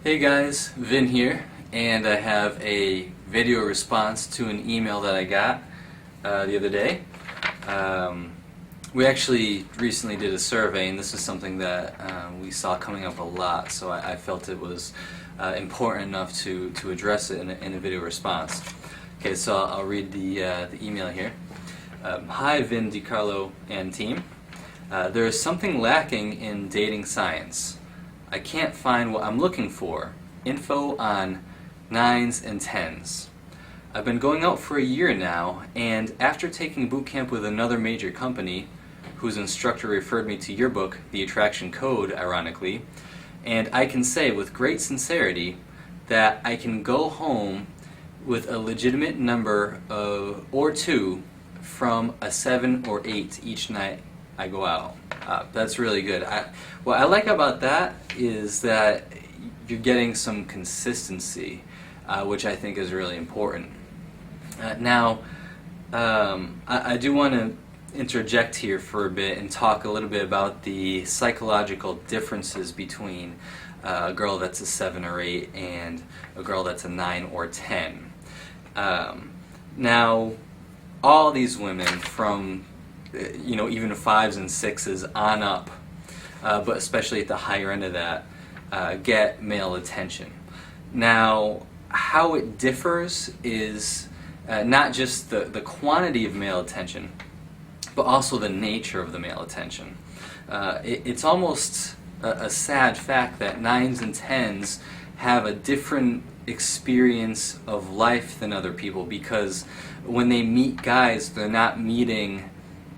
Hey guys, Vin here, and I have a video response to an email that I got the other day. We actually recently did a survey, and this is something that we saw coming up a lot, so I felt it was important enough to address it in a video response. Okay, so I'll read the email here. Hi Vin DiCarlo and team. There is something lacking in dating science. I can't find what I'm looking for. Info on 9's and 10's. I've been going out for a year now, and after taking boot camp with another major company, whose instructor referred me to your book, The Attraction Code, ironically, and I can say with great sincerity that I can go home with a legitimate number or two from a 7 or 8 each night I go out. That's really good. What I like about that is that you're getting some consistency, which I think is really important. Now, I do want to interject here for a bit and talk a little bit about the psychological differences between a girl that's a 7 or 8 and a girl that's a 9 or 10. Now, all these women from even 5s and 6s on up, but especially at the higher end of that, get male attention. Now, how it differs is not just the quantity of male attention, but also the nature of the male attention. It's almost a sad fact that 9's and 10's have a different experience of life than other people, because when they meet guys, they're not meeting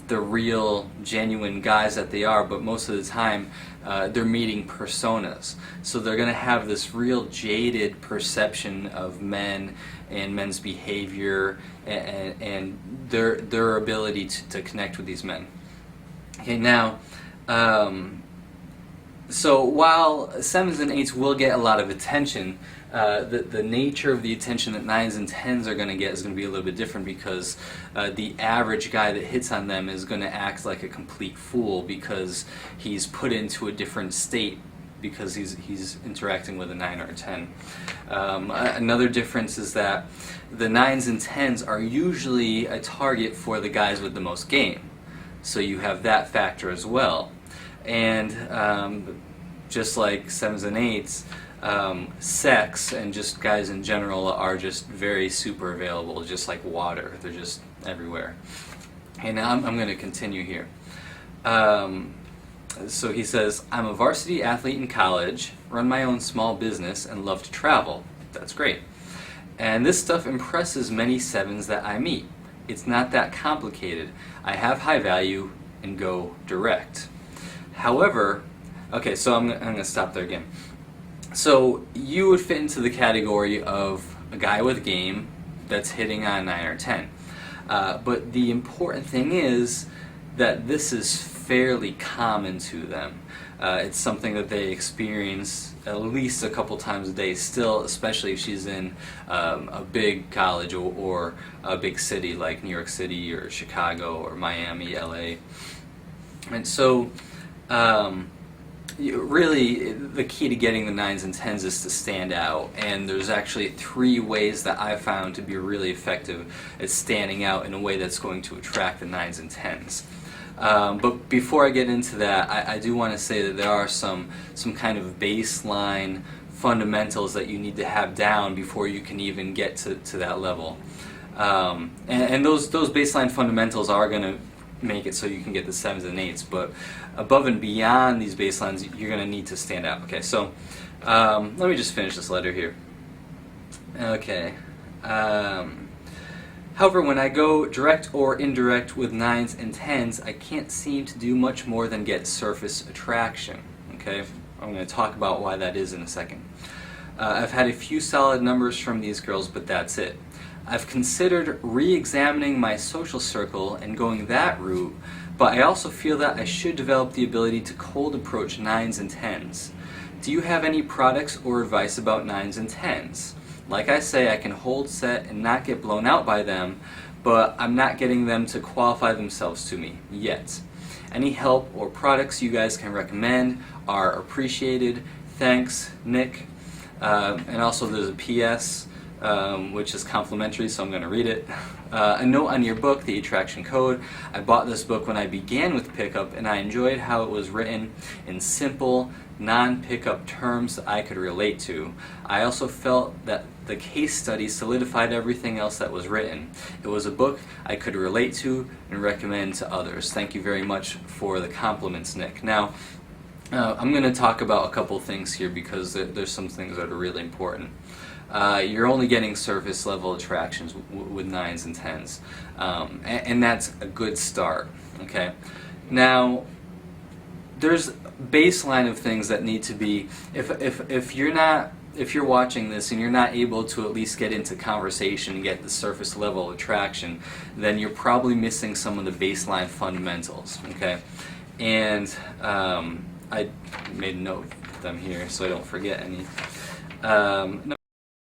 the real, genuine guys that they are, but most of the time they're meeting personas. So they're going to have this real jaded perception of men and men's behavior and their ability to connect with these men. Okay, now, so while 7's and 8's will get a lot of attention, the nature of the attention that 9's and 10's are going to get is going to be a little bit different, because the average guy that hits on them is going to act like a complete fool because he's put into a different state because he's interacting with a 9 or a 10. Another difference is that the 9's and 10's are usually a target for the guys with the most game. So you have that factor as well. And just like 7's and 8's, sex and just guys in general are just very super available, just like water. They're just everywhere. And now I'm going to continue here. So he says, I'm a varsity athlete in college, run my own small business, and love to travel. That's great. And this stuff impresses many 7's that I meet. It's not that complicated. I have high value and go direct. However, okay, so I'm going to stop there again. So you would fit into the category of a guy with game that's hitting on 9 or 10. But the important thing is that this is fairly common to them. It's something that they experience at least a couple times a day still, especially if she's in a big college or a big city like New York City or Chicago or Miami, LA. And so really, the key to getting the 9's and 10's is to stand out, and there's actually 3 ways that I've found to be really effective at standing out in a way that's going to attract the 9's and 10's. But before I get into that, I do want to say that there are some kind of baseline fundamentals that you need to have down before you can even get to that level. And those baseline fundamentals are going to make it so you can get the 7's and 8's, but above and beyond these baselines, you're going to need to stand out. Okay, so let me just finish this letter here. Okay. However, when I go direct or indirect with 9's and 10's, I can't seem to do much more than get surface attraction. Okay, I'm going to talk about why that is in a second. I've had a few solid numbers from these girls, but that's it. I've considered re-examining my social circle and going that route, but I also feel that I should develop the ability to cold approach 9's and 10's. Do you have any products or advice about 9's and 10's? Like I say, I can hold set and not get blown out by them, but I'm not getting them to qualify themselves to me yet. Any help or products you guys can recommend are appreciated. Thanks, Nick. And also there's a PS, which is complimentary, so I'm going to read it. A note on your book, the attraction code. I bought this book when I began with pickup, and I enjoyed how it was written in simple, non-pickup terms that I could relate to. I also felt that the case study solidified everything else that was written. It was a book I could relate to and recommend to others. Thank you very much for the compliments, Nick. Now, I'm going to talk about a couple things here because there's some things that are really important. You're only getting surface level attractions with 9's and 10's, and that's a good start. Okay, now there's baseline of things that need to be. If you're watching this and you're not able to at least get into conversation and get the surface level attraction, then you're probably missing some of the baseline fundamentals. Okay, and I made a note of them here so I don't forget any.